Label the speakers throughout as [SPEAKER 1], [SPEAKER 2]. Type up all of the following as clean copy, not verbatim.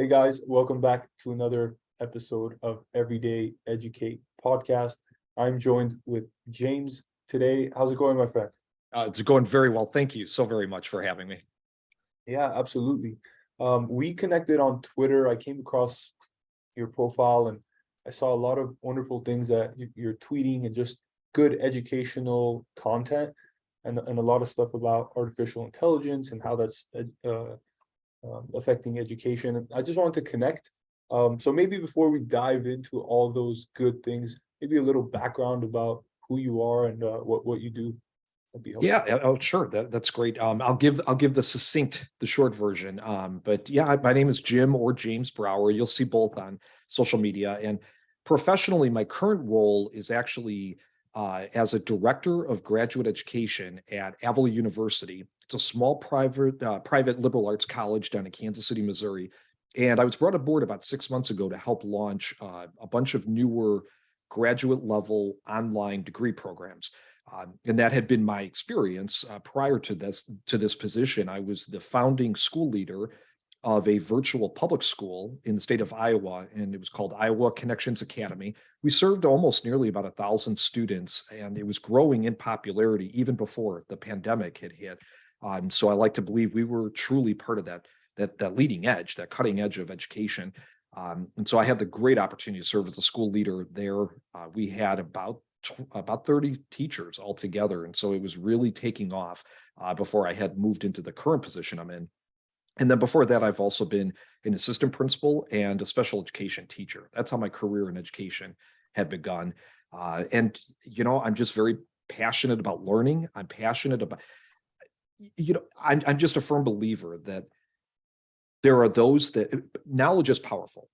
[SPEAKER 1] Hey guys, welcome back to another episode of Everyday Educate podcast. I'm joined with James today. How's it going, my friend?
[SPEAKER 2] It's going very well. Thank you so very much for having me.
[SPEAKER 1] Yeah, absolutely. We connected on Twitter. I came across your profile and I saw a lot of wonderful things that you're tweeting and just good educational content and a lot of stuff about artificial intelligence and how that's affecting education. I just wanted to connect. So maybe before we dive into all those good things, maybe a little background about who you are and what you do would be helpful.
[SPEAKER 2] Yeah, oh, sure. That's great. I'll give the short version. But yeah, my name is Jim or James Brauer. You'll see both on social media. And professionally, my current role is actually as a director of graduate education at Avila University. It's a small private liberal arts college down in Kansas City, Missouri. And I was brought aboard about 6 months ago to help launch a bunch of newer graduate level online degree programs. And that had been my experience prior to this position. I was the founding school leader of a virtual public school in the state of Iowa, and it was called Iowa Connections Academy. We served almost nearly about 1,000 students, and it was growing in popularity even before the pandemic had hit. So I like to believe we were truly part of that leading edge, that cutting edge of education. And so I had the great opportunity to serve as a school leader there. We had about 30 teachers altogether. And so it was really taking off before I had moved into the current position I'm in. And then before that, I've also been an assistant principal and a special education teacher. That's how my career in education had begun. I'm just very passionate about learning. I'm passionate about, I'm just a firm believer that there are those that knowledge is powerful.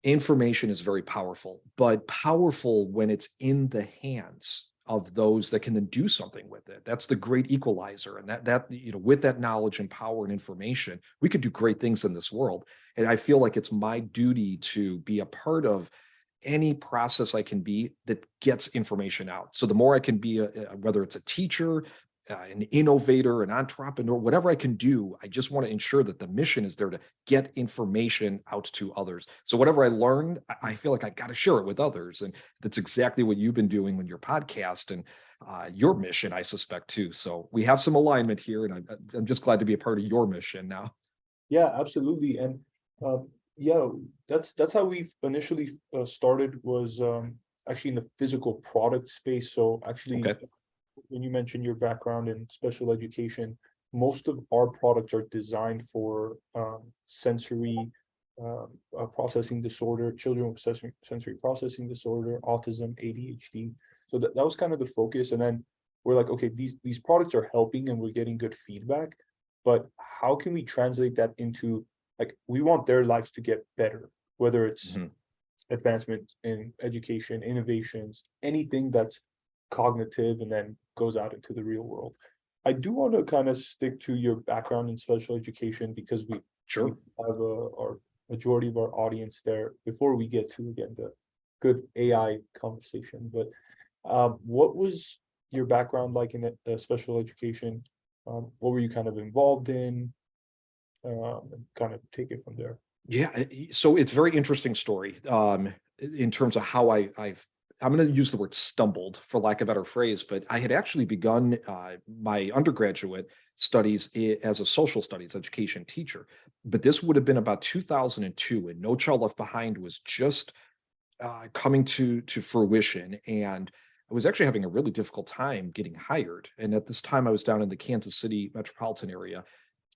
[SPEAKER 2] Information is very powerful, but powerful when it's in the hands of those that can then do something with it. That's the great equalizer. And with that knowledge and power and information, we could do great things in this world. And I feel like it's my duty to be a part of any process I can be that gets information out. So the more I can be, whether it's a teacher, an innovator, an entrepreneur, whatever I can do, I just want to ensure that the mission is there to get information out to others. So whatever I learned, I feel like I got to share it with others. And that's exactly what you've been doing with your podcast and your mission, I suspect, too. So we have some alignment here, and I'm just glad to be a part of your mission now.
[SPEAKER 1] Yeah, absolutely. And yeah, that's how we initially started was actually in the physical product space. So actually,
[SPEAKER 2] Okay.
[SPEAKER 1] when you mentioned your background in special education, most of our products are designed for sensory processing disorder, children with sensory processing disorder, autism, ADHD. So that was kind of the focus. And then we're like, okay, these products are helping and we're getting good feedback, but how can we translate that into, like, we want their lives to get better, whether it's
[SPEAKER 2] Mhm.
[SPEAKER 1] advancement in education, innovations, anything that's cognitive and then goes out into the real world. I do want to kind of stick to your background in special education because we
[SPEAKER 2] Sure.
[SPEAKER 1] have our majority of our audience there before we get to again the good AI conversation. But what was your background like in special education? What were you kind of involved in? And kind of take it from there.
[SPEAKER 2] Yeah, so it's a very interesting story in terms of how I'm going to use the word stumbled for lack of a better phrase, but I had actually begun my undergraduate studies as a social studies education teacher. But this would have been about 2002, and No Child Left Behind was just coming to fruition, and I was actually having a really difficult time getting hired. And at this time, I was down in the Kansas City metropolitan area,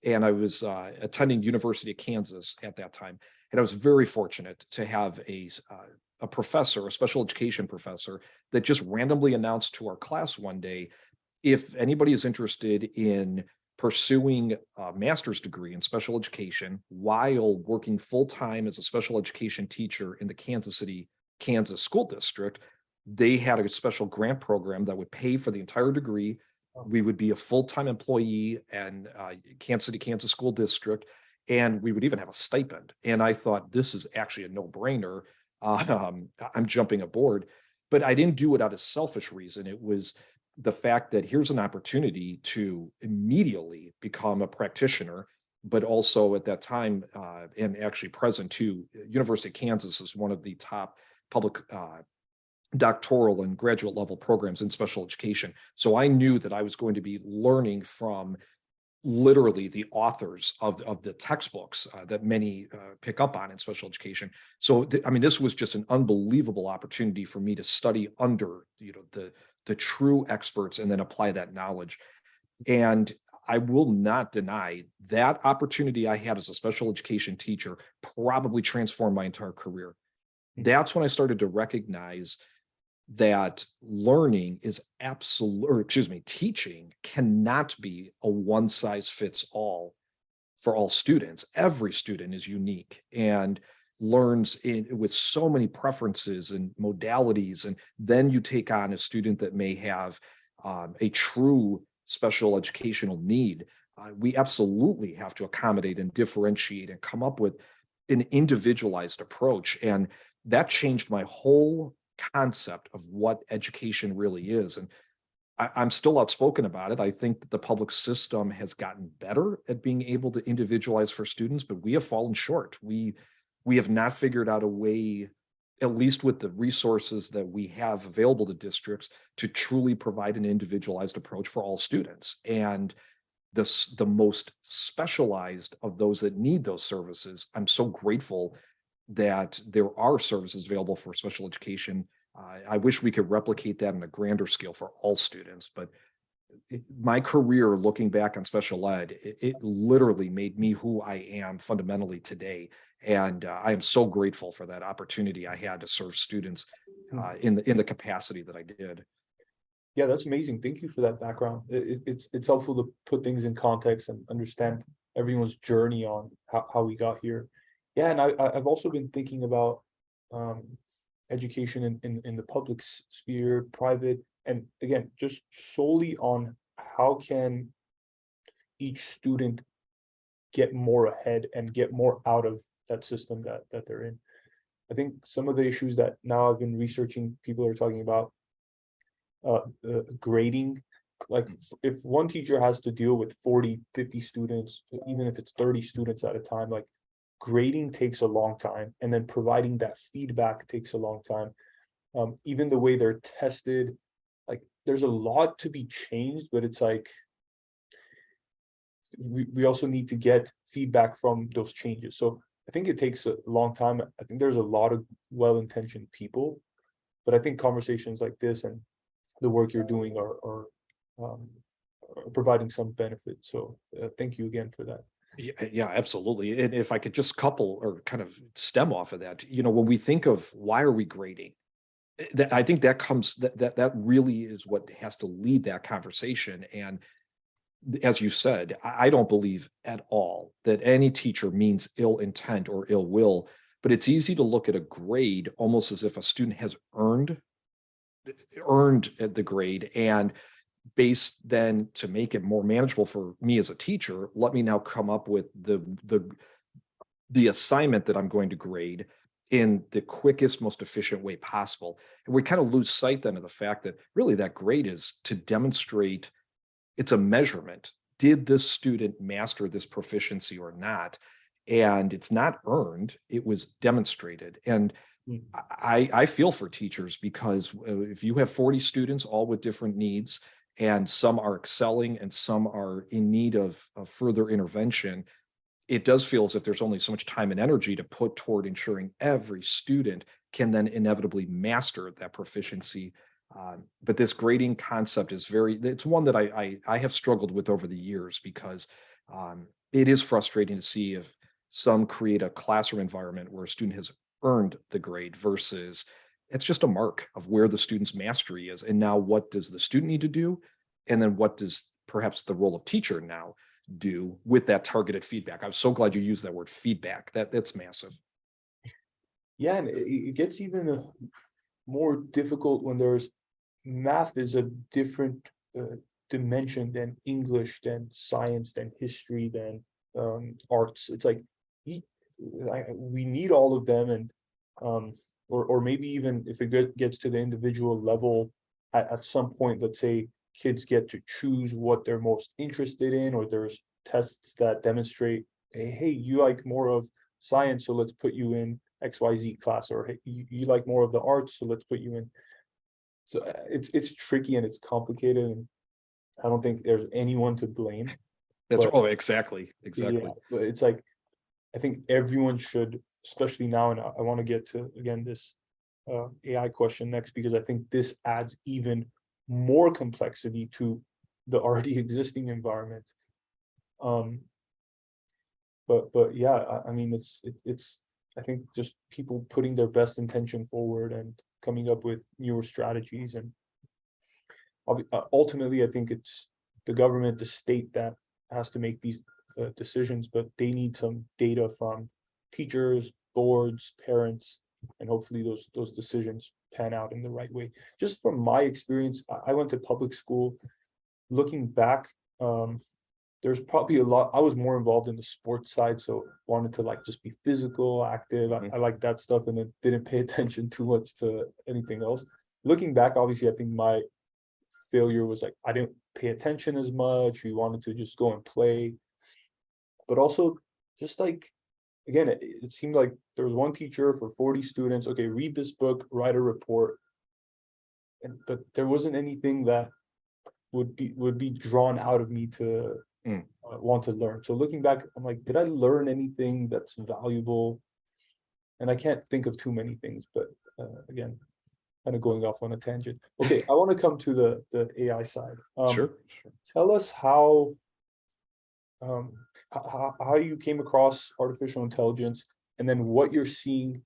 [SPEAKER 2] and I was attending University of Kansas at that time. And I was very fortunate to have a professor, a special education professor, that just randomly announced to our class one day, if anybody is interested in pursuing a master's degree in special education while working full time as a special education teacher in the Kansas City, Kansas school district, they had a special grant program that would pay for the entire degree. We would be a full-time employee and Kansas City, Kansas school district, and we would even have a stipend. And I thought this is actually a no-brainer. I'm jumping aboard, but I didn't do it out of selfish reason. It was the fact that here's an opportunity to immediately become a practitioner but also at that time, and actually present too, University of Kansas is one of the top public doctoral and graduate level programs in special education. So I knew that I was going to be learning from literally the authors of the textbooks that many pick up on in special education. So, I mean, this was just an unbelievable opportunity for me to study under, the true experts and then apply that knowledge. And I will not deny that opportunity I had as a special education teacher probably transformed my entire career. That's when I started to recognize that learning is teaching cannot be a one size fits all for all students. Every student is unique and learns with so many preferences and modalities. And then you take on a student that may have a true special educational need. We absolutely have to accommodate and differentiate and come up with an individualized approach. And that changed my whole concept of what education really is. And I'm still outspoken about it. I think that the public system has gotten better at being able to individualize for students, but we have fallen short. We have not figured out a way, at least with the resources that we have available to districts, to truly provide an individualized approach for all students. And the most specialized of those that need those services, I'm so grateful that there are services available for special education. I wish we could replicate that on a grander scale for all students, but my career looking back on special ed, it literally made me who I am fundamentally today. And I am so grateful for that opportunity I had to serve students in the capacity that I did.
[SPEAKER 1] Yeah, that's amazing. Thank you for that background. It's helpful to put things in context and understand everyone's journey on how we got here. Yeah, and I've also been thinking about education in the public sphere, private, and again, just solely on how can each student get more ahead and get more out of that system that they're in. I think some of the issues that now I've been researching, people are talking about grading. Like if one teacher has to deal with 40, 50 students, even if it's 30 students at a time, like grading takes a long time, and then providing that feedback takes a long time. Even the way they're tested, like there's a lot to be changed, but it's like we also need to get feedback from those changes. So I think it takes a long time. I think there's a lot of well-intentioned people, but I think conversations like this and the work you're doing are providing some benefit. So thank you again for that.
[SPEAKER 2] Yeah, absolutely. And if I could just couple or kind of stem off of that, when we think of why are we grading, I think that comes that really is what has to lead that conversation. And as you said, I don't believe at all that any teacher means ill intent or ill will, but it's easy to look at a grade almost as if a student has earned the grade, and based then to make it more manageable for me as a teacher, let me now come up with the assignment that I'm going to grade in the quickest, most efficient way possible. And we kind of lose sight then of the fact that really that grade is to demonstrate, it's a measurement. Did this student master this proficiency or not? And it's not earned, it was demonstrated. And I feel for teachers, because if you have 40 students, all with different needs, and some are excelling and some are in need of further intervention, it does feel as if there's only so much time and energy to put toward ensuring every student can then inevitably master that proficiency. But this grading concept is it's one that I have struggled with over the years, because it is frustrating to see if some create a classroom environment where a student has earned the grade versus it's just a mark of where the student's mastery is. And now what does the student need to do? And then what does perhaps the role of teacher now do with that targeted feedback? I'm so glad you used that word feedback. That's massive.
[SPEAKER 1] Yeah, and it gets even more difficult when there's math is a different dimension than English, than science, than history, than arts. It's like we need all of them, and or maybe even if it gets to the individual level, at some point, let's say kids get to choose what they're most interested in, or there's tests that demonstrate hey, you like more of science, so let's put you in XYZ class, or hey, you like more of the arts, so let's put you in. So it's tricky and it's complicated, and I don't think there's anyone to blame.
[SPEAKER 2] That's,
[SPEAKER 1] But
[SPEAKER 2] oh, exactly,
[SPEAKER 1] yeah,
[SPEAKER 2] exactly.
[SPEAKER 1] but it's like I think everyone should, especially now, and I want to get to again this AI question next, because I think this adds even more complexity to the already existing environment. Um, but yeah, I mean, it's I think just people putting their best intention forward and coming up with newer strategies, and ultimately, I think it's the government, the state, that has to make these decisions, but they need some data from teachers, boards, parents, and hopefully those decisions pan out in the right way. Just from my experience, I went to public school. Looking back, um, there's probably a lot. I was more involved in the sports side, so wanted to like just be physical, active. I like that stuff, and then didn't pay attention too much to anything else. Looking back, obviously, I think my failure was like I didn't pay attention as much. We wanted to just go and play, but also just like again, it seemed like there was one teacher for 40 students. Okay, read this book, write a report, and but there wasn't anything that would be drawn out of me to
[SPEAKER 2] Mm.
[SPEAKER 1] want to learn. So looking back, I'm like, did I learn anything that's valuable? And I can't think of too many things, but again, kind of going off on a tangent. Okay, I want to come to the AI side.
[SPEAKER 2] Sure, sure.
[SPEAKER 1] Tell us um, how you came across artificial intelligence, and then what you're seeing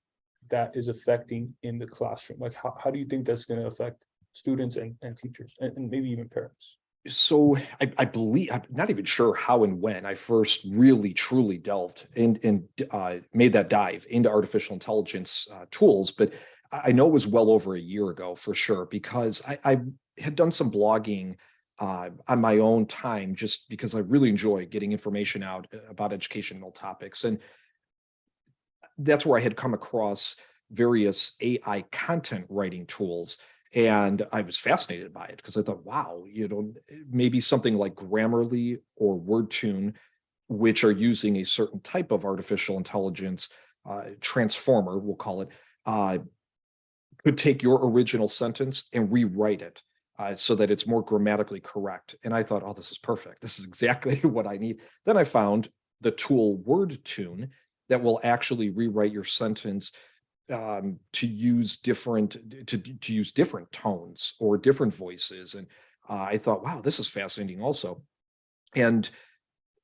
[SPEAKER 1] that is affecting in the classroom. Like, how do you think that's going to affect students and teachers, and maybe even parents?
[SPEAKER 2] So I believe I'm not even sure how and when I first really truly delved and made that dive into artificial intelligence tools, but I know it was well over a year ago for sure because I had done some blogging on my own time just because I really enjoy getting information out about educational topics, and that's where I had come across various AI content writing tools. And I was fascinated by it because I thought, wow, maybe something like Grammarly or WordTune, which are using a certain type of artificial intelligence transformer, we'll call it, uh, could take your original sentence and rewrite it so that it's more grammatically correct. And I thought, oh, this is perfect. This is exactly what I need. Then I found the tool WordTune that will actually rewrite your sentence to use different tones or different voices. And I thought, wow, this is fascinating also. And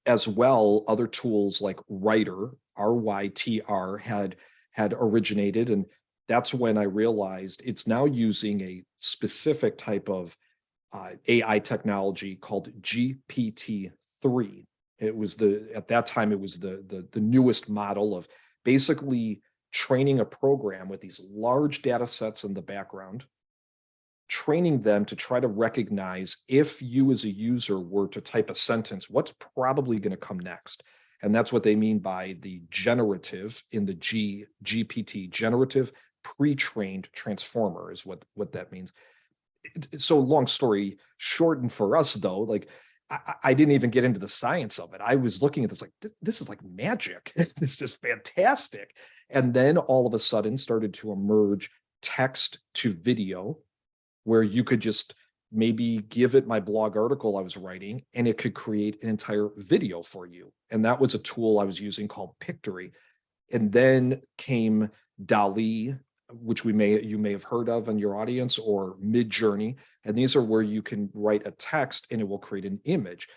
[SPEAKER 2] as well, other tools like Writer, RYTR, had originated, and that's when I realized it's now using a specific type of AI technology called GPT-3. It was at that time it was the newest model of basically training a program with these large data sets in the background, training them to try to recognize if you as a user were to type a sentence, what's probably going to come next. And that's what they mean by the generative in the GPT, generative pre-trained transformer is what that means. So long story shortened for us though, like I didn't even get into the science of it. I was looking at this like, this is like magic. This is fantastic. And then all of a sudden started to emerge text to video where you could just maybe give it my blog article I was writing and it could create an entire video for you. And that was a tool I was using called Pictory. And then came DALL-E, which you may have heard of in your audience, or Midjourney. And these are where you can write a text and it will create an image.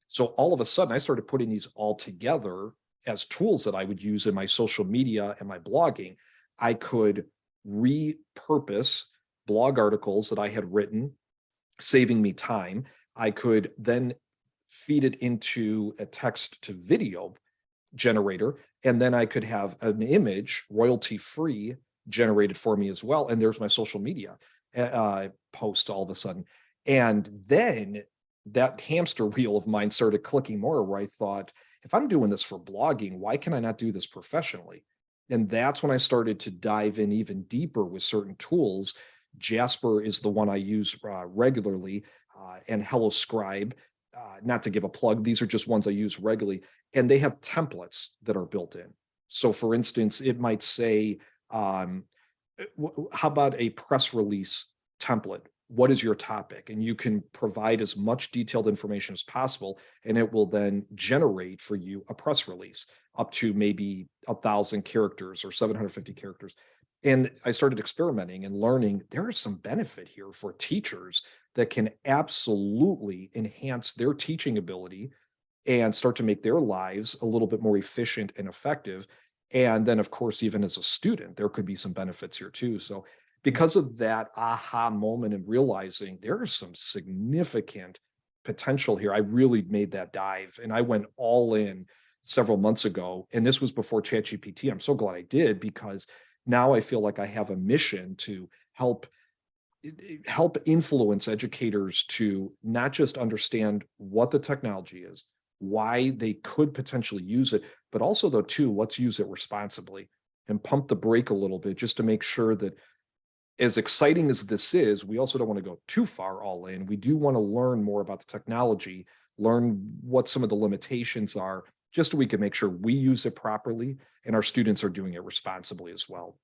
[SPEAKER 2] So all of a sudden I started putting these all together as tools that I would use in my social media and my blogging. I could repurpose blog articles that I had written, saving me time. I could then feed it into a text to video generator, and then I could have an image royalty free generated for me as well. And there's my social media post all of a sudden. And then that hamster wheel of mine started clicking more, where I thought, if I'm doing this for blogging, why can I not do this professionally? And that's when I started to dive in even deeper with certain tools. Jasper is the one I use regularly, and Hello Scribe. Not to give a plug, these are just ones I use regularly. and they have templates that are built in. So for instance, it might say, how about a press release template? What is your topic? And you can provide as much detailed information as possible, and it will then generate for you a press release up to maybe 1,000 characters or 750 characters. And I started experimenting and learning there is some benefit here for teachers that can absolutely enhance their teaching ability and start to make their lives a little bit more efficient and effective. And then, of course, even as a student, there could be some benefits here too. So, because of that aha moment and realizing there is some significant potential here, I really made that dive and I went all in several months ago. And this was before ChatGPT. I'm so glad I did, because now I feel like I have a mission to help influence educators to not just understand what the technology is, why they could potentially use it, but also though too, let's use it responsibly and pump the brake a little bit just to make sure that as exciting as this is, we also don't want to go too far all in. We do want to learn more about the technology, learn what some of the limitations are, just so we can make sure we use it properly and our students are doing it responsibly as well.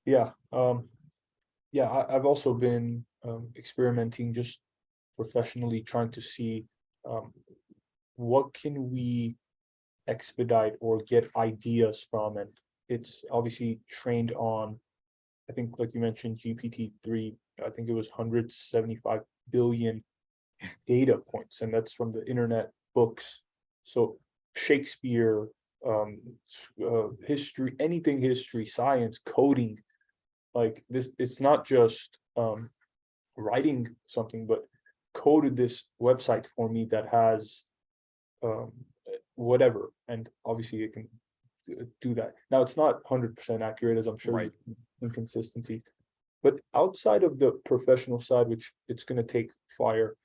[SPEAKER 1] Yeah, I've also been experimenting just professionally, trying to see what can we expedite or get ideas from, and it's obviously trained on, I think, like you mentioned, GPT-3. I think it was 175 billion data points, and that's from the internet, books. So Shakespeare, history, anything history, science, coding, like this. It's not just writing something, but coded this website for me that has um whatever, and obviously it can do that. Now it's not 100% accurate, as I'm sure,
[SPEAKER 2] Right.
[SPEAKER 1] inconsistencies, but outside of the professional side, which it's going to take fire,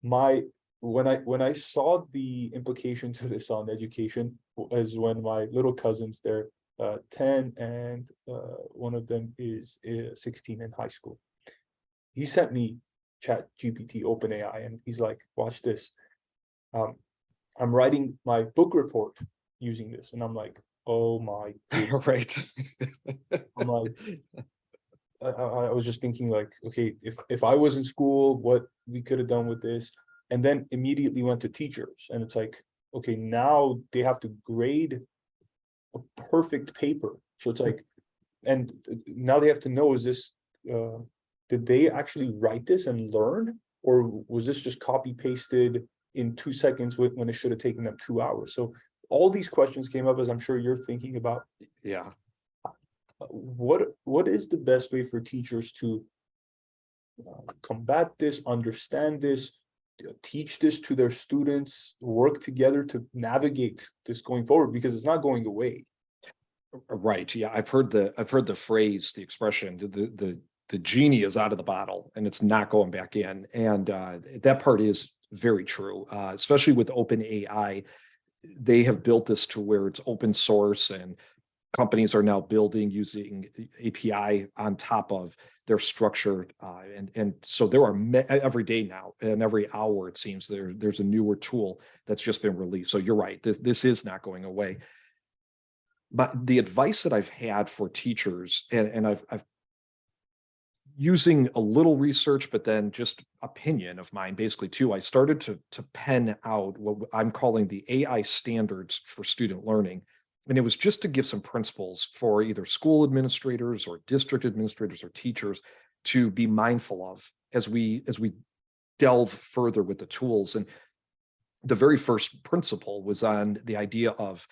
[SPEAKER 1] my when I saw the implication to this on education is when my little cousins, they're 10 and one of them is 16 in high school. He sent me Chat GPT, OpenAI, and he's like, watch this. um, I'm writing my book report using this, and I'm like, oh my goodness.
[SPEAKER 2] Right.
[SPEAKER 1] I'm like, I was just thinking, like, okay, if I was in school, what we could have done with this, and then immediately went to teachers, and it's like, okay, now they have to grade a perfect paper, so it's like, and now they have to know, is this did they actually write this and learn, or was this just copy pasted in 2 seconds when it should have taken them 2 hours? So all these questions came up, as I'm sure you're thinking about.
[SPEAKER 2] Yeah.
[SPEAKER 1] What is the best way for teachers to combat this, understand this, teach this to their students, work together to navigate this going forward, because it's not going away.
[SPEAKER 2] Right. Yeah. I've heard the phrase, the expression, the genie is out of the bottle and it's not going back in. And that part is very true, especially with open AI. They have built this to where it's open source, and companies are now building using API on top of their structure. And so there are every day now, and every hour, it seems there's a newer tool that's just been released. So you're right. This is not going away. But the advice that I've had for teachers, and I've using a little research, but then just opinion of mine, basically too, I started to pen out what I'm calling the AI standards for student learning. And it was just to give some principles for either school administrators or district administrators or teachers to be mindful of as we delve further with the tools. And the very first principle was on the idea of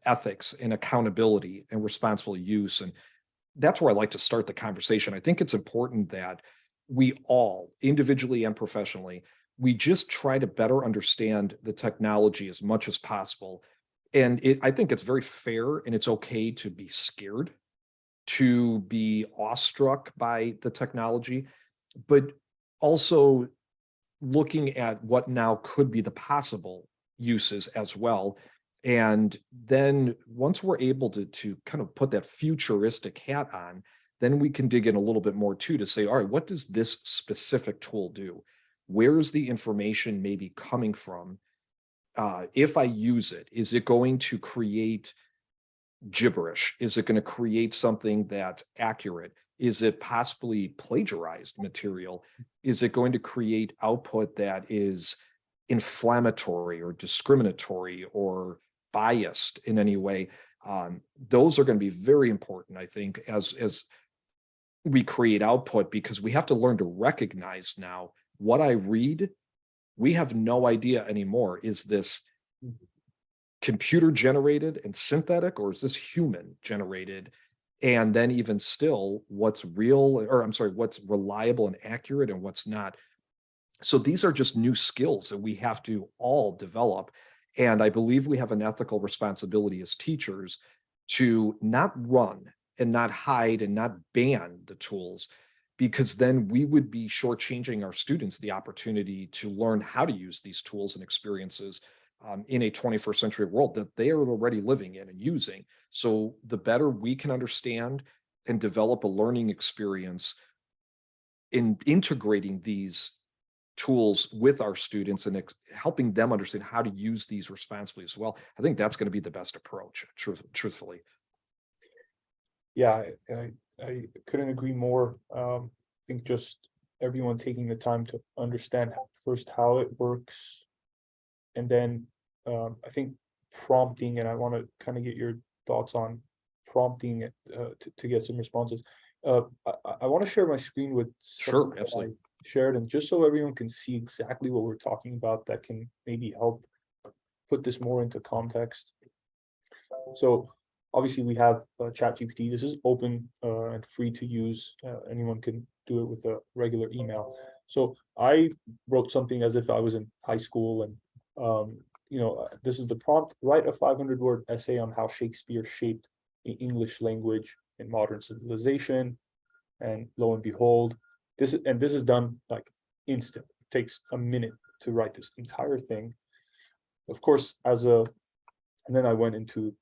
[SPEAKER 2] ethics and accountability and responsible use. And that's where I like to start the conversation. I think it's important that we all, individually and professionally, we just try to better understand the technology as much as possible. And I think it's very fair and it's okay to be scared, to be awestruck by the technology, but also looking at what now could be the possible uses as well. And then once we're able to kind of put that futuristic hat on, then we can dig in a little bit more too to say, all right, what does this specific tool do? Where's the information maybe coming from? if I use it, is it going to create gibberish? Is it going to create something that's accurate? Is it possibly plagiarized material? Is it going to create output that is inflammatory or discriminatory or biased in any way? Those are going to be very important, I think, as we create output, because we have to learn to recognize now what I read. We have no idea anymore. Is this computer generated and synthetic, or is this human generated? And then even still, what's real, or I'm sorry, what's reliable and accurate and what's not. So these are just new skills that we have to all develop. And I believe we have an ethical responsibility as teachers to not run and not hide and not ban the tools, because then we would be shortchanging our students the opportunity to learn how to use these tools and experiences in a 21st century world that they are already living in and using. So the better we can understand and develop a learning experience in integrating these tools with our students and helping them understand how to use these responsibly as well, I think that's going to be the best approach, truthfully.
[SPEAKER 1] Yeah, I couldn't agree more. I think just everyone taking the time to understand first how it works, and then I think prompting, and I want to kind of get your thoughts on prompting it to get some responses. I want to share my screen with
[SPEAKER 2] Sure,
[SPEAKER 1] something that
[SPEAKER 2] absolutely.
[SPEAKER 1] I shared, and just so everyone can see exactly what we're talking about, that can maybe help put this more into context. So obviously we have ChatGPT. This is open and free to use. Anyone can do it with a regular email. So I wrote something as if I was in high school, and this is the prompt: write a 500-word essay on how Shakespeare shaped the English language in modern civilization. And lo and behold, this is done like instant. It takes a minute to write this entire thing. Of course, and then I went into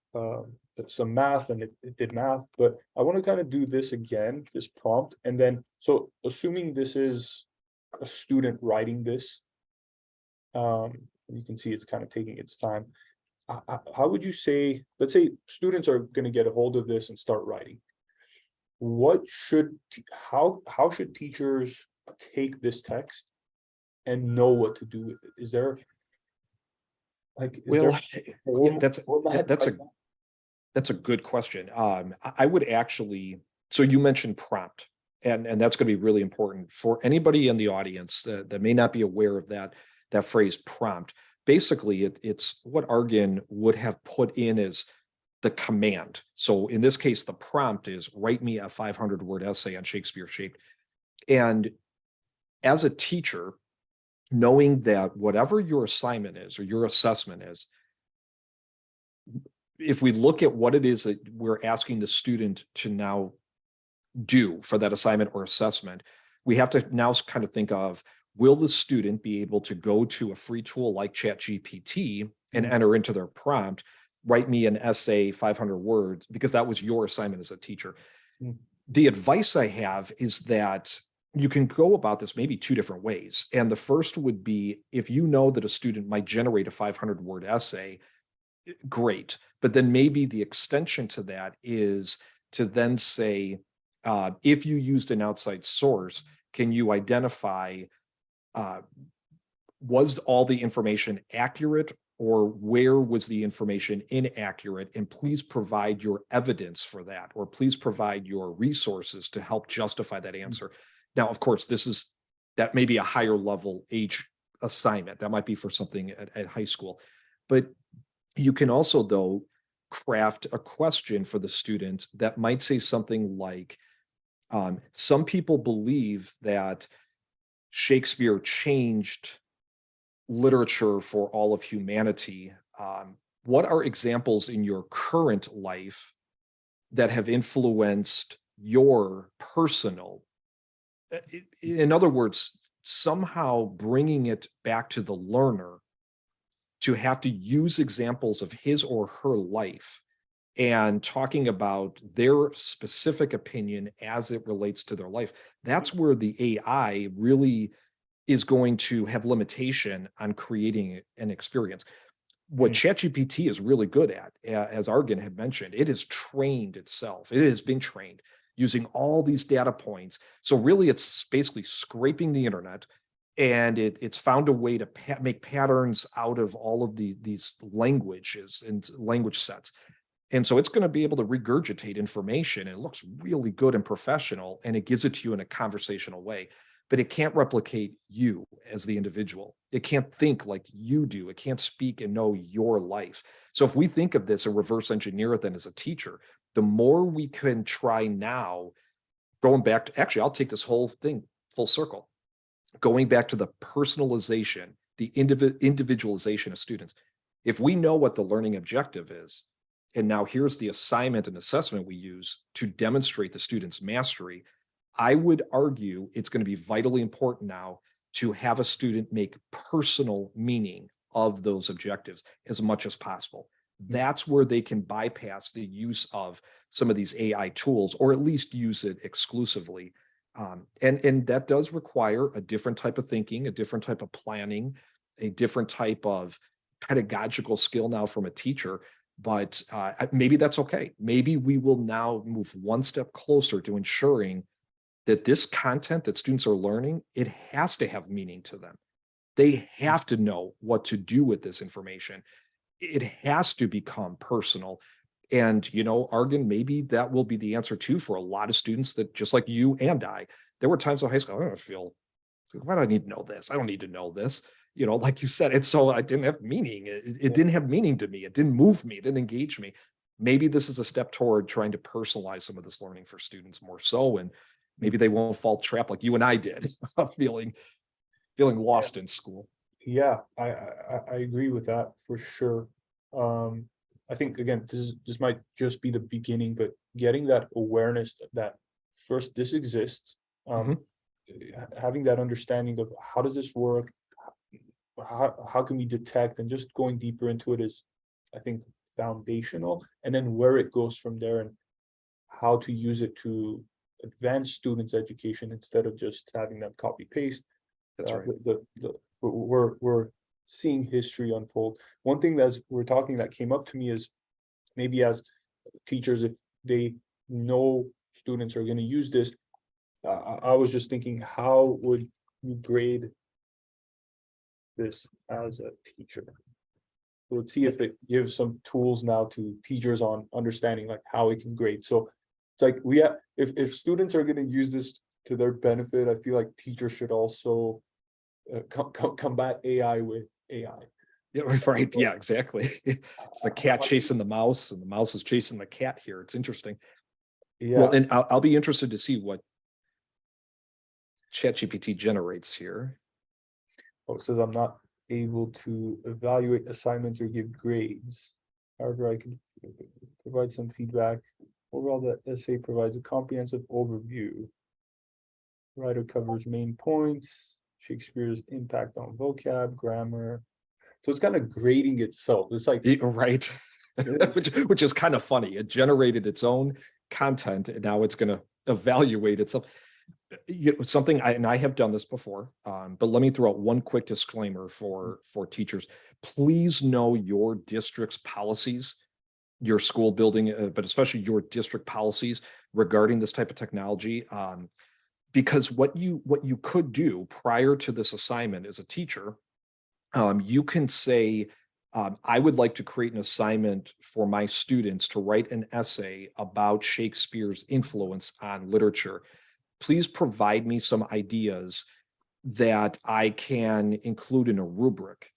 [SPEAKER 1] some math, and it did math, but I want to kind of do this again, this prompt. And then, so assuming this is a student writing this, you can see it's kind of taking its time. How would you say, let's say students are going to get a hold of this and start writing. How should teachers take this text and know what to do with it? Is there like,
[SPEAKER 2] Well, yeah,
[SPEAKER 1] format
[SPEAKER 2] that's
[SPEAKER 1] right
[SPEAKER 2] a
[SPEAKER 1] now?
[SPEAKER 2] that's a good question. I would actually, so you mentioned prompt, and that's going to be really important for anybody in the audience that may not be aware of that phrase prompt. Basically, it's what Argon would have put in as the command. So in this case, the prompt is write me a 500-word essay on Shakespeare shaped. And as a teacher, knowing that whatever your assignment is or your assessment is, if we look at what it is that we're asking the student to now do for that assignment or assessment, we have to now kind of think of, will the student be able to go to a free tool like ChatGPT and enter into their prompt, write me an essay, 500 words, because that was your assignment as a teacher.
[SPEAKER 1] Mm.
[SPEAKER 2] The advice I have is that you can go about this maybe two different ways. And the first would be, if you know that a student might generate a 500-word essay, great. But then maybe the extension to that is to then say, if you used an outside source, can you identify, was all the information accurate, or where was the information inaccurate? And please provide your evidence for that, or please provide your resources to help justify that answer. Now, of course, that may be a higher level age assignment. That might be for something at high school. But you can also, though, craft a question for the student that might say something like, some people believe that Shakespeare changed literature for all of humanity. What are examples in your current life that have influenced your personal? In other words, somehow bringing it back to the learner to have to use examples of his or her life and talking about their specific opinion as it relates to their life. That's where the AI really is going to have limitation on creating an experience. what
[SPEAKER 1] Mm.
[SPEAKER 2] ChatGPT is really good at, as Argan had mentioned, it has trained itself. It has been trained using all these data points. So really, it's basically scraping the internet, and it's found a way to make patterns out of all of these languages and language sets. And so it's going to be able to regurgitate information. And it looks really good and professional, and it gives it to you in a conversational way. But it can't replicate you as the individual. It can't think like you do. It can't speak and know your life. So if we think of this and reverse engineer it then as a teacher, the more we can try now, going back to, actually, I'll take this whole thing full circle, going back to the personalization, the individualization of students. If we know what the learning objective is, and now here's the assignment and assessment we use to demonstrate the student's mastery, I would argue it's going to be vitally important now to have a student make personal meaning of those objectives as much as possible. That's where they can bypass the use of some of these AI tools, or at least use it exclusively. And that does require a different type of thinking, a different type of planning, a different type of pedagogical skill now from a teacher. But maybe that's okay. Maybe we will now move one step closer to ensuring that this content that students are learning, it has to have meaning to them. They have to know what to do with this information. It has to become personal. And, Argan, maybe that will be the answer too for a lot of students that, just like you and I, there were times in high school, I don't feel, why do I need to know this? I don't need to know this. Like you said, it's so I didn't have meaning. It didn't have meaning to me. It didn't move me. It didn't engage me. Maybe this is a step toward trying to personalize some of this learning for students more so. And maybe they won't fall trap like you and I did, feeling lost in school.
[SPEAKER 1] Yeah, I agree with that for sure. I think again, this might just be the beginning, but getting that awareness that first this exists,
[SPEAKER 2] Mhm.
[SPEAKER 1] having that understanding of how does this work, how can we detect, and just going deeper into it is, I think, foundational. And then where it goes from there, and how to use it to advance students' education instead of just having them copy paste.
[SPEAKER 2] That's right.
[SPEAKER 1] We're seeing history unfold. One thing that we're talking that came up to me is, maybe as teachers, if they know students are going to use this, I was just thinking, how would you grade this as a teacher? So let's see if it gives some tools now to teachers on understanding like how it can grade. So it's like, we have, if students are going to use this to their benefit, I feel like teachers should also combat AI with AI.
[SPEAKER 2] Yeah, right. Yeah, exactly. It's the cat chasing the mouse, and the mouse is chasing the cat here. It's interesting. Well,
[SPEAKER 1] Yeah.
[SPEAKER 2] and I'll be interested to see what ChatGPT generates here.
[SPEAKER 1] Oh, it says I'm not able to evaluate assignments or give grades. However, I can provide some feedback. Overall, the essay provides a comprehensive overview. Writer covers main points, Shakespeare's impact on vocab, grammar. So it's kind of grading itself. It's like,
[SPEAKER 2] Right. which is kind of funny. It generated its own content, and now it's going to evaluate itself. Something I have done this before, but let me throw out one quick disclaimer for teachers. Please know your district's policies, your school building, but especially your district policies regarding this type of technology. Because what you could do prior to this assignment as a teacher, you can say, I would like to create an assignment for my students to write an essay about Shakespeare's influence on literature. Please provide me some ideas that I can include in a rubric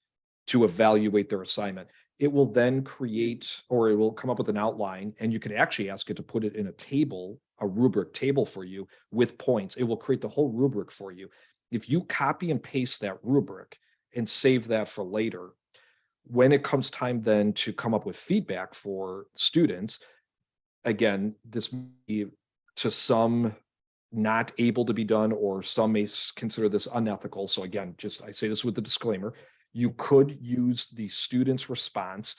[SPEAKER 2] to evaluate their assignment. It will then create, or it will come up with an outline, and you can actually ask it to put it in a table, a rubric table for you with points. It will create the whole rubric for you. If you copy and paste that rubric and save that for later, when it comes time then to come up with feedback for students, again, this may be to some not able to be done, or some may consider this unethical. So again, just I say this with the disclaimer, you could use the student's response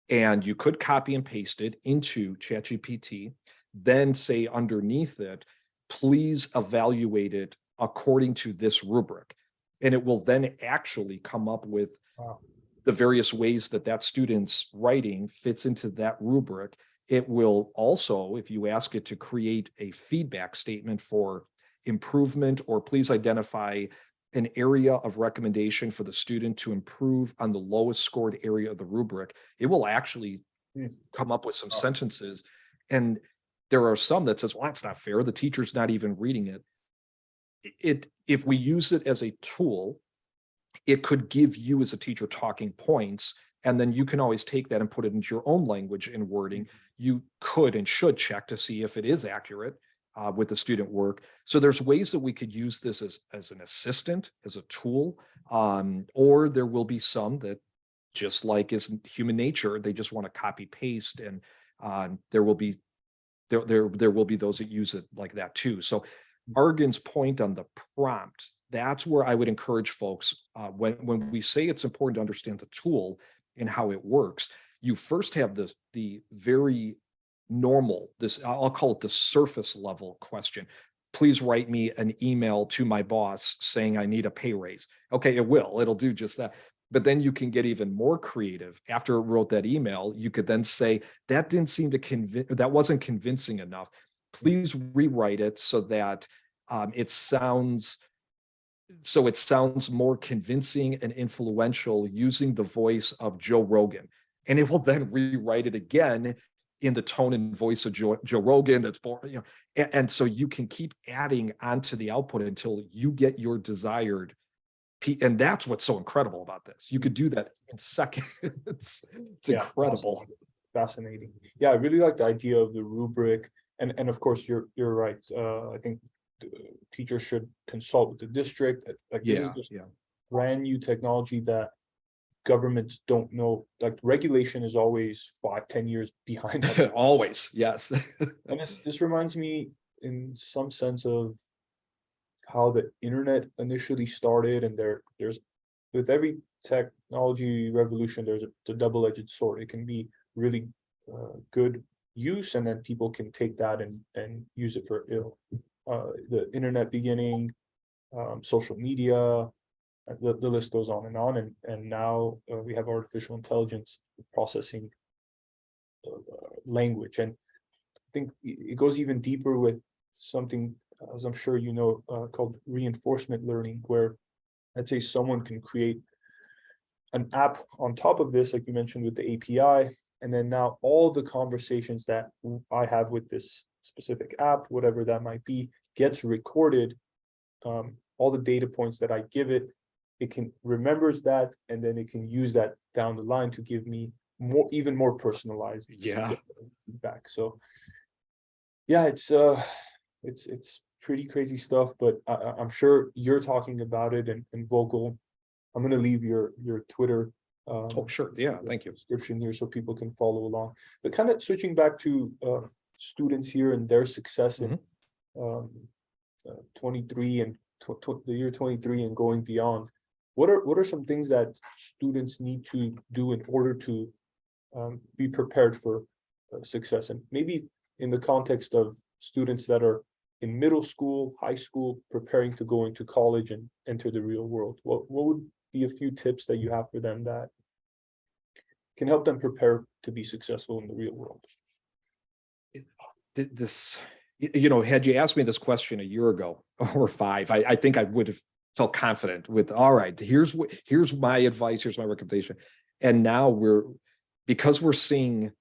[SPEAKER 2] and you could copy and paste it into ChatGPT, then say underneath it, please evaluate it according to this rubric. And it will then actually come up with
[SPEAKER 1] wow.
[SPEAKER 2] the various ways that that student's writing fits into that rubric. It will also, if you ask it to create a feedback statement for improvement, or please identify an area of recommendation for the student to improve on the lowest scored area of the rubric, it will actually come up with some sentences. And there are some that says, well, that's not fair. The teacher's not even reading it. If we use it as a tool, it could give you as a teacher talking points, and then you can always take that and put it into your own language and wording. You could and should check to see if it is accurate with the student work. So there's ways that we could use this as an assistant, as a tool, or there will be some that, just like is human nature, they just want to copy paste, and there will be those that use it like that too. So Argan's point on the prompt, that's where I would encourage folks, when we say it's important to understand the tool and how it works, you first have the very normal, I'll call it the surface level question. Please write me an email to my boss saying I need a pay raise. Okay, it'll do just that. But then you can get even more creative. After it wrote that email, you could then say, that didn't seem to that wasn't convincing enough. Please rewrite it so that it sounds more convincing and influential using the voice of Joe Rogan. And it will then rewrite it again in the tone and voice of Joe Rogan. That's boring, and so you can keep adding onto the output until you get your desired. And that's what's so incredible about this. You could do that in seconds. It's incredible.
[SPEAKER 1] Fascinating. Yeah, I really like the idea of the rubric. And of course, you're right. I think teachers should consult with the district. Like, this is just brand new technology that governments don't know. Like, regulation is always 5-10 years behind.
[SPEAKER 2] Always, yes.
[SPEAKER 1] And this reminds me in some sense of how the internet initially started, and there's with every technology revolution, there's a double-edged sword. It can be really good use, and then people can take that and use it for ill. The internet beginning, social media, the list goes on, and now we have artificial intelligence processing language. And I think it goes even deeper with something, as I'm sure you know, called reinforcement learning, where let's say someone can create an app on top of this, like you mentioned with the API, and then now all the conversations that I have with this specific app, whatever that might be, gets recorded. All the data points that I give it, it can remembers that, and then it can use that down the line to give me even more personalized feedback. So yeah, it's pretty crazy stuff, but I'm sure you're talking about it and vocal. I'm going to leave your Twitter
[SPEAKER 2] oh, sure. Yeah, thank you.
[SPEAKER 1] Description here so people can follow along. But kind of switching back to students here and their success in 23 and the year 23 and going beyond. What are some things that students need to do in order to be prepared for success? And maybe in the context of students that are in middle school, high school, preparing to go into college and enter the real world, what would be a few tips that you have for them that can help them prepare to be successful in the real world?
[SPEAKER 2] This, had you asked me this question a year ago or 5, I think I would have felt confident with, all right, here's my advice, here's my recommendation. And now because we're seeing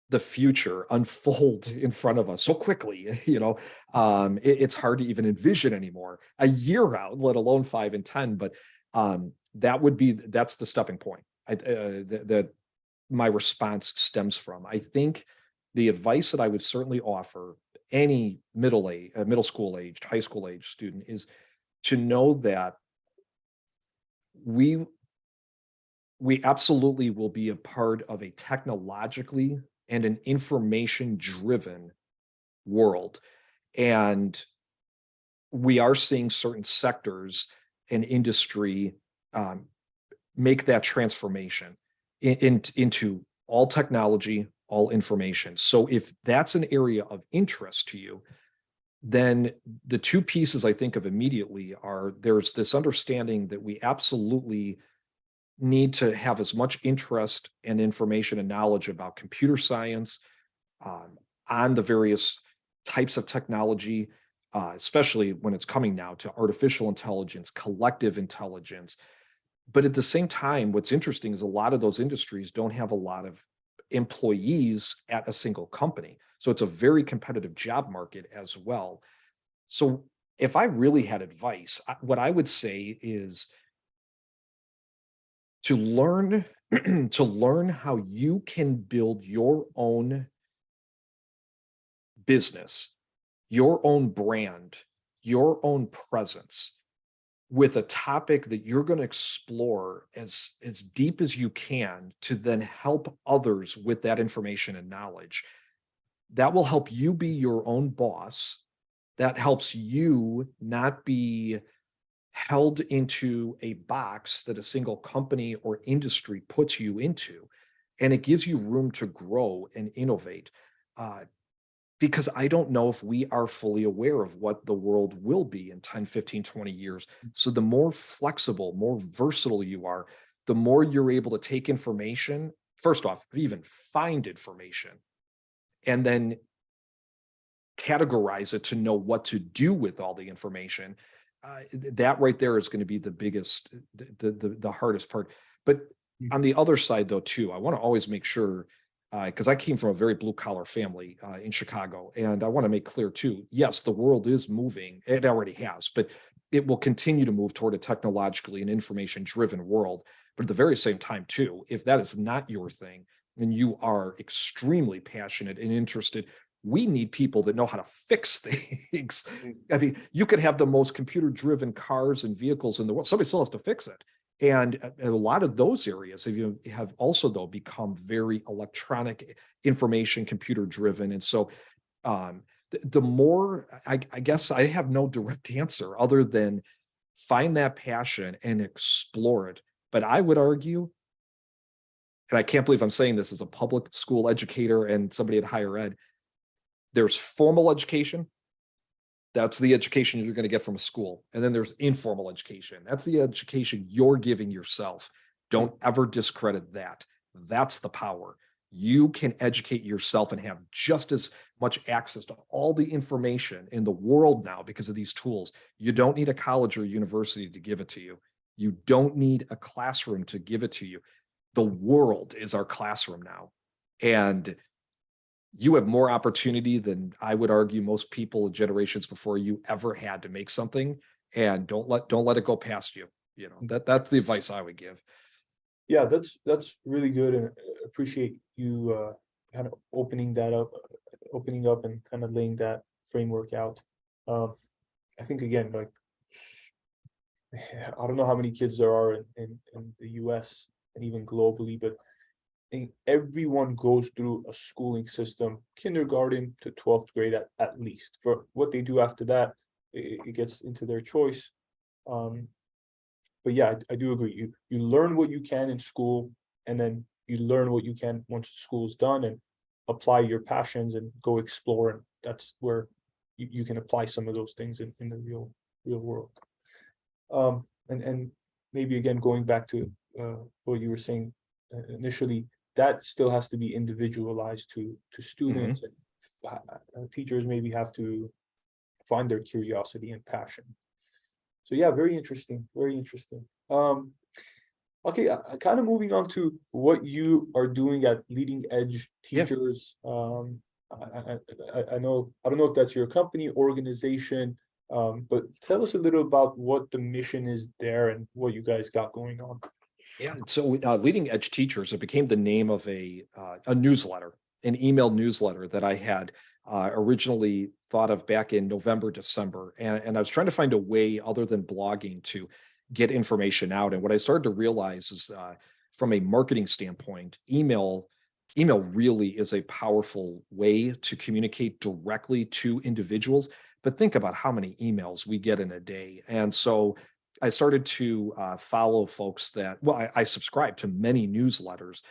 [SPEAKER 2] the future unfold in front of us so quickly, it's hard to even envision anymore a year out, let alone 5 and 10. But that's the stepping point that my response stems from. I think the advice that I would certainly offer any middle school aged, high school age student is to know that we absolutely will be a part of a technologically and an information driven world. And we are seeing certain sectors and industry make that transformation into all technology, all information. So if that's an area of interest to you, then the two pieces I think of immediately are, there's this understanding that we absolutely need to have as much interest and information and knowledge about computer science, on the various types of technology, especially when it's coming now to artificial intelligence, collective intelligence. But at the same time, what's interesting is a lot of those industries don't have a lot of employees at a single company. So it's a very competitive job market as well. So if I really had advice, what I would say is to learn to learn how you can build your own business, your own brand, your own presence with a topic that you're going to explore as deep as you can to then help others with that information and knowledge. That will help you be your own boss. That helps you not be held into a box that a single company or industry puts you into. And it gives you room to grow and innovate. Because I don't know if we are fully aware of what the world will be in 10, 15, 20 years. So the more flexible, more versatile you are, the more you're able to take information, first off, even find information, and then categorize it to know what to do with all the information. That right there is going to be the biggest, the hardest part. But on the other side, though, too, I want to always make sure, because I came from a very blue collar family in Chicago, and I want to make clear too. Yes, the world is moving; it already has, but it will continue to move toward a technologically and information driven world. But at the very same time, too, if that is not your thing and you are extremely passionate and interested, we need people that know how to fix things. I mean, you could have the most computer driven cars and vehicles in the world. Somebody still has to fix it. And a lot of those areas have also, though, become very electronic information, computer driven. And so the more, I guess I have no direct answer other than find that passion and explore it. But I would argue, and I can't believe I'm saying this as a public school educator and somebody at higher ed, there's formal education. That's the education you're going to get from a school. And then there's informal education. That's the education you're giving yourself. Don't ever discredit that. That's the power. You can educate yourself and have just as much access to all the information in the world now because of these tools. You don't need a college or university to give it to you. You don't need a classroom to give it to you. The world is our classroom now. And you have more opportunity than I would argue most people generations before you ever had to make something, and don't let it go past you. You know, that's the advice I would give.
[SPEAKER 1] Yeah, that's really good, and appreciate you kind of opening up and kind of laying that framework out. I think again, like I don't know how many kids there are in the US and even globally, but I think everyone goes through a schooling system, kindergarten to 12th grade at least. For what they do after that, it gets into their choice. Um, but yeah, I do agree. You learn what you can in school, and then you learn what you can once the school is done, and apply your passions and go explore. And that's where you can apply some of those things in the real world. And maybe again going back to what you were saying initially, that still has to be individualized to students. And teachers maybe have to find their curiosity and passion. So yeah, very interesting, very interesting. Okay, kind of moving on to what you are doing at Leading Edge
[SPEAKER 2] Yeah.
[SPEAKER 1] Teachers. I know, I don't know if that's your company, organization, but tell us a little about what the mission is there and what you guys got going on.
[SPEAKER 2] Yeah. So Leading Edge Teachers, it became the name of a newsletter, an email newsletter that I had originally thought of back in November, December. And I was trying to find a way other than blogging to get information out. And what I started to realize is from a marketing standpoint, email really is a powerful way to communicate directly to individuals. But think about how many emails we get in a day. And so I started to follow folks that, well, I subscribe to many newsletters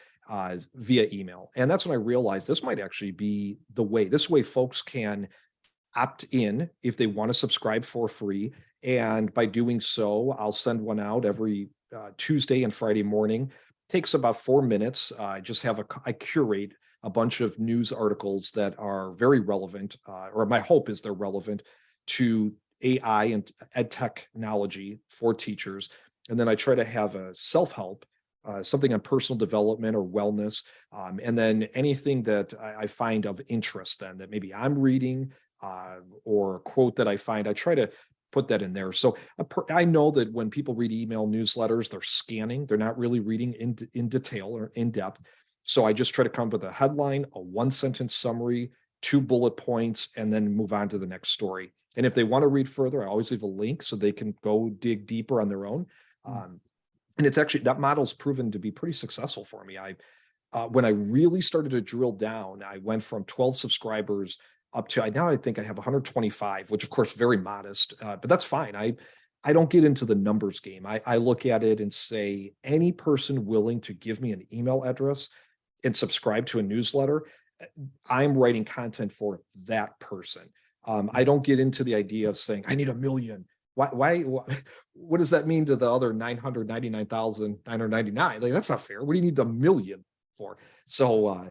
[SPEAKER 2] via email. And that's when I realized this might actually be the way. This way, folks can opt in if they want to subscribe for free. And by doing so, I'll send one out every Tuesday and Friday morning. Takes about 4 minutes. I curate a bunch of news articles that are very relevant, or my hope is they're relevant to AI and ed technology for teachers. And then I try to have a self-help, something on personal development or wellness, and then anything that I find of interest then that maybe I'm reading, or a quote that I find, I try to put that in there. So I know that when people read email newsletters, they're scanning, they're not really reading in detail or in depth. So I just try to come up with a headline, a 1-sentence summary, 2 bullet points, and then move on to the next story. And if they want to read further, I always leave a link so they can go dig deeper on their own. And it's actually, that model's proven to be pretty successful for me. When I really started to drill down, I went from 12 subscribers up to, now I think I have 125, which of course, very modest, but that's fine. I don't get into the numbers game. I look at it and say, any person willing to give me an email address and subscribe to a newsletter, I'm writing content for that person. I don't get into the idea of saying, I need 1 million. What does that mean to the other 999,999? Like, that's not fair. What do you need 1 million for? So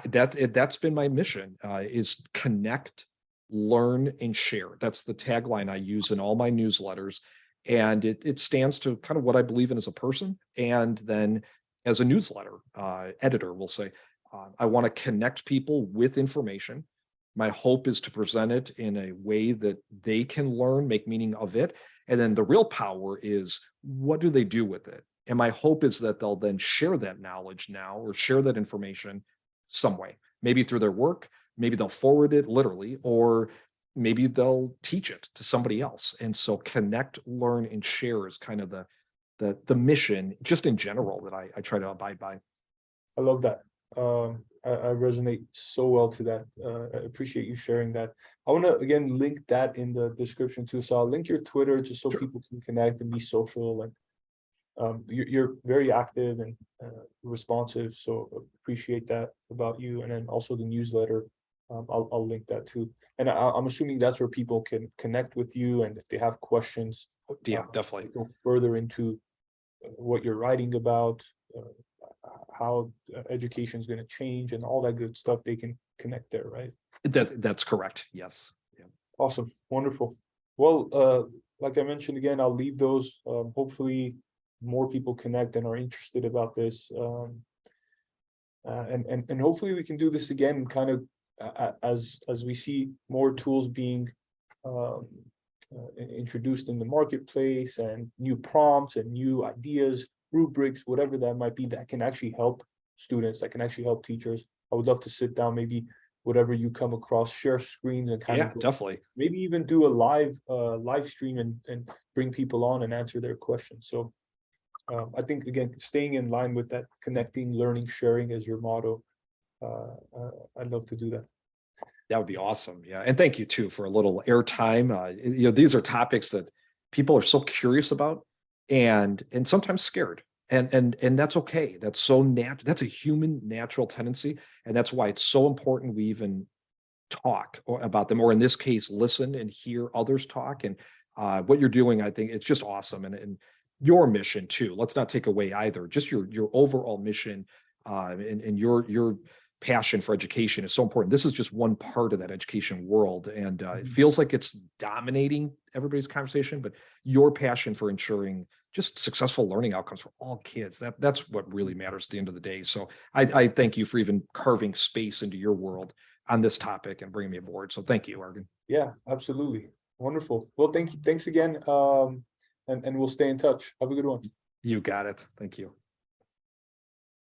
[SPEAKER 2] that's been my mission, is connect, learn, and share. That's the tagline I use in all my newsletters. And it stands to kind of what I believe in as a person. And then as a newsletter editor, we'll say, I want to connect people with information. My hope is to present it in a way that they can learn, make meaning of it. And then the real power is, what do they do with it? And my hope is that they'll then share that knowledge now, or share that information some way, maybe through their work, maybe they'll forward it literally, or maybe they'll teach it to somebody else. And so connect, learn, and share is kind of the mission, just in general, that I try to abide by.
[SPEAKER 1] I love that. I resonate so well to that. I appreciate you sharing that. I want to again link that in the description too. So I'll link your Twitter just so people can connect and be social. And you're very active and responsive. So appreciate that about you. And then also the newsletter. I'll link that too. And I'm assuming that's where people can connect with you. And if they have questions,
[SPEAKER 2] Yeah, definitely
[SPEAKER 1] go further into what you're writing about, how education is going to change and all that good stuff, they can connect there, right?
[SPEAKER 2] That's correct. Yes. Yeah.
[SPEAKER 1] Awesome. Wonderful. Well, like I mentioned again, I'll leave those. Hopefully more people connect and are interested about this. And hopefully we can do this again, kind of as we see more tools being introduced in the marketplace, and new prompts and new ideas, rubrics, whatever that might be, that can actually help students, that can actually help teachers. I would love to sit down, maybe whatever you come across, share screens and kind of
[SPEAKER 2] definitely,
[SPEAKER 1] maybe even do a live stream and bring people on and answer their questions. So I think, again, staying in line with that, connecting, learning, sharing as your motto, I'd love to do that.
[SPEAKER 2] That would be awesome. Yeah. And thank you too for a little airtime. These are topics that people are so curious about and sometimes scared. And that's okay. That's so natural. That's a human natural tendency. And that's why it's so important we even talk about them, or in this case, listen and hear others talk. And what you're doing, I think it's just awesome. And your mission too. Let's not take away either. Just your overall mission, and your passion for education is so important. This is just one part of that education world. And it feels like it's dominating everybody's conversation, but your passion for ensuring just successful learning outcomes for all kids, that's what really matters at the end of the day. So I thank you for even carving space into your world on this topic and bringing me aboard. So thank you, Argan.
[SPEAKER 1] Yeah, absolutely. Wonderful. Well, thank you. Thanks again. And we'll stay in touch. Have a good one.
[SPEAKER 2] You got it. Thank you.